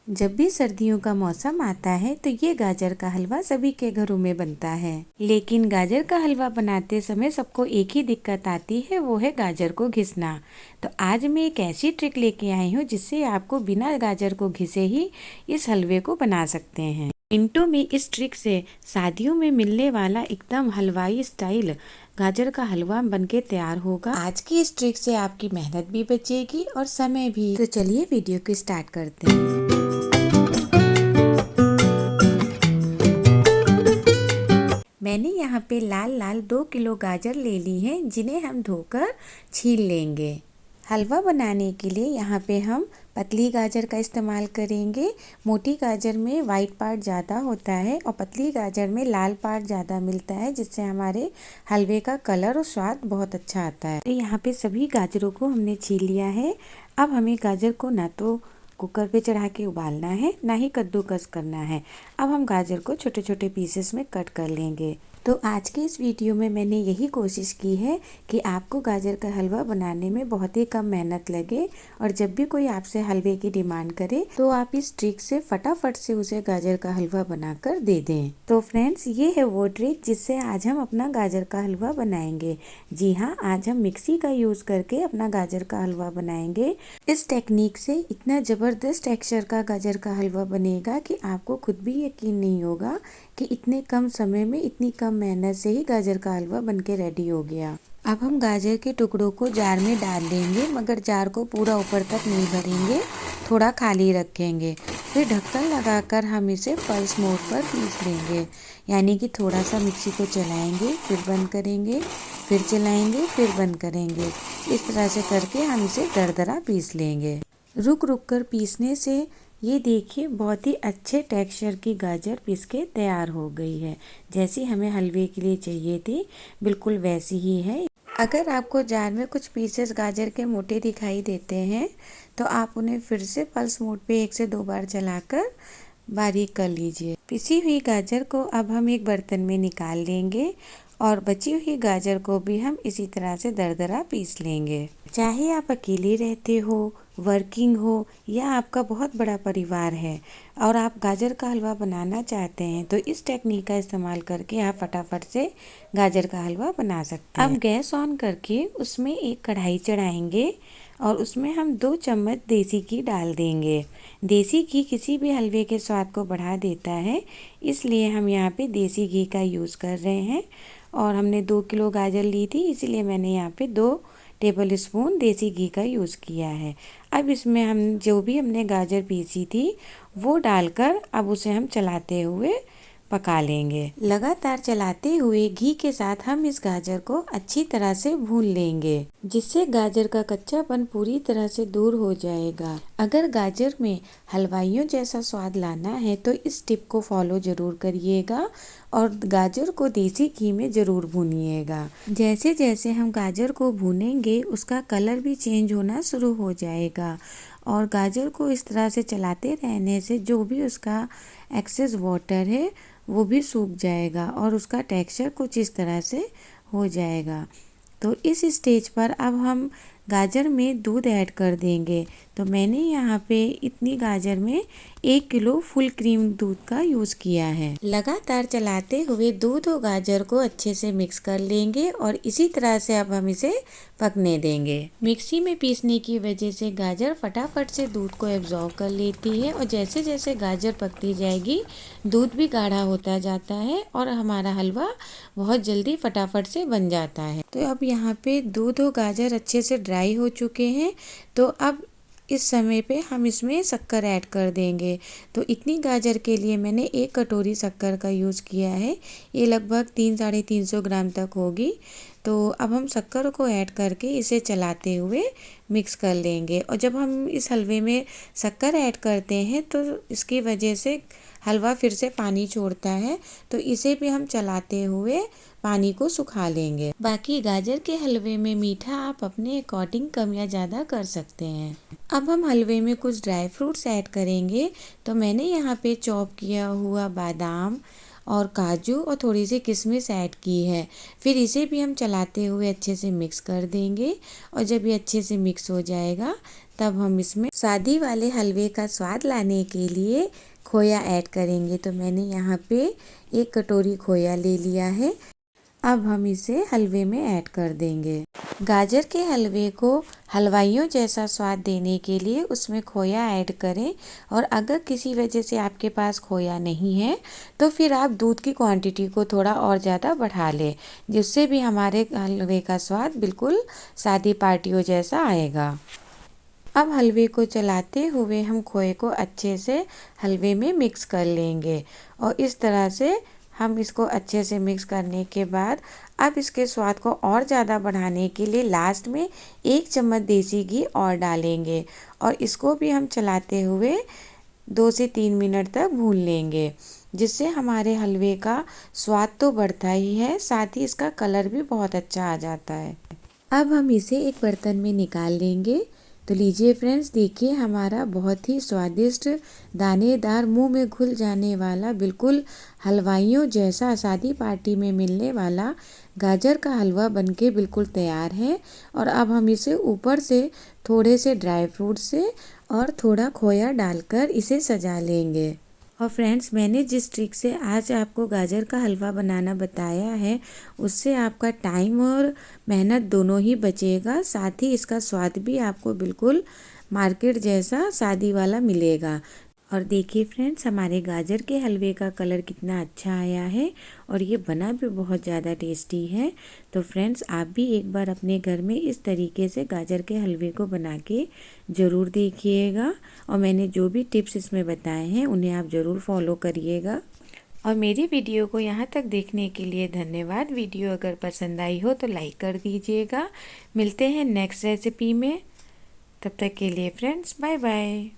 जब भी सर्दियों का मौसम आता है तो ये गाजर का हलवा सभी के घरों में बनता है। लेकिन गाजर का हलवा बनाते समय सबको एक ही दिक्कत आती है, वो है गाजर को घिसना। तो आज मैं एक ऐसी ट्रिक लेके आई हूँ जिससे आपको बिना गाजर को घिसे ही इस हलवे को बना सकते हैं। मिनटों में इस ट्रिक से शादियों में मिलने वाला एकदम हलवाई स्टाइल गाजर का हलवा बनके तैयार होगा। आज की इस ट्रिक से आपकी मेहनत भी बचेगी और समय भी। तो चलिए वीडियो को स्टार्ट करते हैं। मैंने यहाँ पे लाल लाल 2 किलो गाजर ले ली हैं, जिन्हें हम धोकर छील लेंगे। हलवा बनाने के लिए यहाँ पे हम पतली गाजर का इस्तेमाल करेंगे। मोटी गाजर में वाइट पार्ट ज़्यादा होता है और पतली गाजर में लाल पार्ट ज़्यादा मिलता है, जिससे हमारे हलवे का कलर और स्वाद बहुत अच्छा आता है। तो यहाँ पे सभी गाजरों को हमने छील लिया है। अब हमें गाजर को ना तो कुकर पे चढ़ा के उबालना है, ना ही कद्दूकस करना है। अब हम गाजर को छोटे छोटे पीसेस में कट कर लेंगे। तो आज के इस वीडियो में मैंने यही कोशिश की है कि आपको गाजर का हलवा बनाने में बहुत ही कम मेहनत लगे, और जब भी कोई आपसे हलवे की डिमांड करे तो आप इस ट्रिक से फटाफट से उसे गाजर का हलवा बनाकर दे दें। तो फ्रेंड्स, ये है वो ट्रिक जिससे आज हम अपना गाजर का हलवा बनाएंगे। जी हाँ, आज हम मिक्सी का यूज़ करके अपना गाजर का हलवा बनाएंगे। इस टेक्निक से इतना ज़बरदस्त टेक्सचर का गाजर का हलवा बनेगा कि आपको खुद भी यकीन नहीं होगा कि इतने कम समय में इतनी कम मेहनत से ही गाजर का हलवा बनके रेडी हो गया। अब हम गाजर के टुकड़ों को जार में डाल लेंगे, मगर जार को पूरा ऊपर तक नहीं भरेंगे, थोड़ा खाली रखेंगे। फिर ढक्कन लगाकर हम इसे पल्स मोड पर पीस लेंगे, यानी कि थोड़ा सा मिक्सी को चलाएंगे, फिर बंद करेंगे, फिर चलाएंगे, फिर बंद करेंगे। इस तरह से करके हम इसे दरदरा पीस लेंगे। रुक रुक कर पीसने से ये देखिए बहुत ही अच्छे टेक्सचर की गाजर पीस के तैयार हो गई है। जैसी हमें हलवे के लिए चाहिए थी, बिल्कुल वैसी ही है। अगर आपको जार में कुछ पीसेस गाजर के मोटे दिखाई देते हैं तो आप उन्हें फिर से पल्स मोड पे 1 से 2 बार चलाकर बारीक कर लीजिए। पिसी हुई गाजर को अब हम एक बर्तन में निकाल लेंगे और बची हुई गाजर को भी हम इसी तरह से दरदरा पीस लेंगे। चाहे आप अकेले रहते हो, वर्किंग हो, या आपका बहुत बड़ा परिवार है और आप गाजर का हलवा बनाना चाहते हैं, तो इस टेक्निक का इस्तेमाल करके आप फटाफट से गाजर का हलवा बना सकते हैं। अब गैस ऑन करके उसमें एक कढ़ाई चढ़ाएंगे और उसमें हम 2 चम्मच देसी घी डाल देंगे। देसी घी किसी भी हलवे के स्वाद को बढ़ा देता है, इसलिए हम यहाँ पे देसी घी का यूज़ कर रहे हैं। और हमने 2 किलो गाजर ली थी, इसीलिए मैंने यहाँ पे 2 टेबल स्पून देसी घी का यूज़ किया है। अब इसमें हम जो भी हमने गाजर पीसी थी वो डालकर अब उसे हम चलाते हुए पका लेंगे। लगातार चलाते हुए घी के साथ हम इस गाजर को अच्छी तरह से भून लेंगे, जिससे गाजर का कच्चापन पूरी तरह से दूर हो जाएगा। अगर गाजर में हलवाइयों जैसा स्वाद लाना है तो इस टिप को फॉलो जरूर करिएगा और गाजर को देसी घी में ज़रूर भूनिएगा। जैसे जैसे हम गाजर को भूनेंगे उसका कलर भी चेंज होना शुरू हो जाएगा, और गाजर को इस तरह से चलाते रहने से जो भी उसका एक्सेस वाटर है वो भी सूख जाएगा और उसका टेक्सचर कुछ इस तरह से हो जाएगा। तो इस स्टेज पर अब हम गाजर में दूध ऐड कर देंगे। तो मैंने यहाँ पे इतनी गाजर में 1 किलो फुल क्रीम दूध का यूज़ किया है। लगातार चलाते हुए दूध और गाजर को अच्छे से मिक्स कर लेंगे और इसी तरह से अब हम इसे पकने देंगे। मिक्सी में पीसने की वजह से गाजर फटाफट से दूध को एब्जॉर्ब कर लेती है, और जैसे जैसे गाजर पकती जाएगी दूध भी गाढ़ा होता जाता है और हमारा हलवा बहुत जल्दी फटाफट से बन जाता है। तो अब यहाँ पे दूध और गाजर अच्छे से ड्राई हो चुके हैं, तो अब इस समय पे हम इसमें शक्कर ऐड कर देंगे। तो इतनी गाजर के लिए मैंने 1 कटोरी शक्कर का यूज़ किया है। ये लगभग 300-350 ग्राम तक होगी। तो अब हम शक्कर को ऐड करके इसे चलाते हुए मिक्स कर लेंगे। और जब हम इस हलवे में शक्कर ऐड करते हैं तो इसकी वजह से हलवा फिर से पानी छोड़ता है, तो इसे भी हम चलाते हुए पानी को सुखा लेंगे। बाकी गाजर के हलवे में मीठा आप अपने अकॉर्डिंग कम या ज़्यादा कर सकते हैं। अब हम हलवे में कुछ ड्राई फ्रूट्स ऐड करेंगे। तो मैंने यहाँ पे चॉप किया हुआ बादाम और काजू और थोड़ी सी किशमिश ऐड की है। फिर इसे भी हम चलाते हुए अच्छे से मिक्स कर देंगे और जब ये अच्छे से मिक्स हो जाएगा तब हम इसमें शादी वाले हलवे का स्वाद लाने के लिए खोया ऐड करेंगे। तो मैंने यहाँ पे 1 कटोरी खोया ले लिया है। अब हम इसे हलवे में ऐड कर देंगे। गाजर के हलवे को हलवाइयों जैसा स्वाद देने के लिए उसमें खोया ऐड करें और अगर किसी वजह से आपके पास खोया नहीं है तो फिर आप दूध की क्वांटिटी को थोड़ा और ज़्यादा बढ़ा लें, जिससे भी हमारे हलवे का स्वाद बिल्कुल शादी पार्टियों जैसा आएगा। अब हलवे को चलाते हुए हम खोए को अच्छे से हलवे में मिक्स कर लेंगे और इस तरह से हम इसको अच्छे से मिक्स करने के बाद अब इसके स्वाद को और ज़्यादा बढ़ाने के लिए लास्ट में 1 चम्मच देसी घी और डालेंगे और इसको भी हम चलाते हुए 2 से 3 मिनट तक भून लेंगे, जिससे हमारे हलवे का स्वाद तो बढ़ता ही है, साथ ही इसका कलर भी बहुत अच्छा आ जाता है। अब हम इसे एक बर्तन में निकाल लेंगे। तो लीजिए फ्रेंड्स, देखिए हमारा बहुत ही स्वादिष्ट दानेदार मुंह में घुल जाने वाला बिल्कुल हलवाइयों जैसा शादी पार्टी में मिलने वाला गाजर का हलवा बनके बिल्कुल तैयार है। और अब हम इसे ऊपर से थोड़े से ड्राई फ्रूट से और थोड़ा खोया डालकर इसे सजा लेंगे। और फ्रेंड्स, मैंने जिस ट्रिक से आज आपको गाजर का हलवा बनाना बताया है उससे आपका टाइम और मेहनत दोनों ही बचेगा, साथ ही इसका स्वाद भी आपको बिल्कुल मार्केट जैसा शादी वाला मिलेगा। और देखिए फ्रेंड्स, हमारे गाजर के हलवे का कलर कितना अच्छा आया है और ये बना भी बहुत ज़्यादा टेस्टी है। तो फ्रेंड्स, आप भी एक बार अपने घर में इस तरीके से गाजर के हलवे को बना के ज़रूर देखिएगा और मैंने जो भी टिप्स इसमें बताए हैं उन्हें आप ज़रूर फॉलो करिएगा। और मेरी वीडियो को यहाँ तक देखने के लिए धन्यवाद। वीडियो अगर पसंद आई हो तो लाइक कर दीजिएगा। मिलते हैं नेक्स्ट रेसिपी में, तब तक के लिए फ्रेंड्स बाय बाय।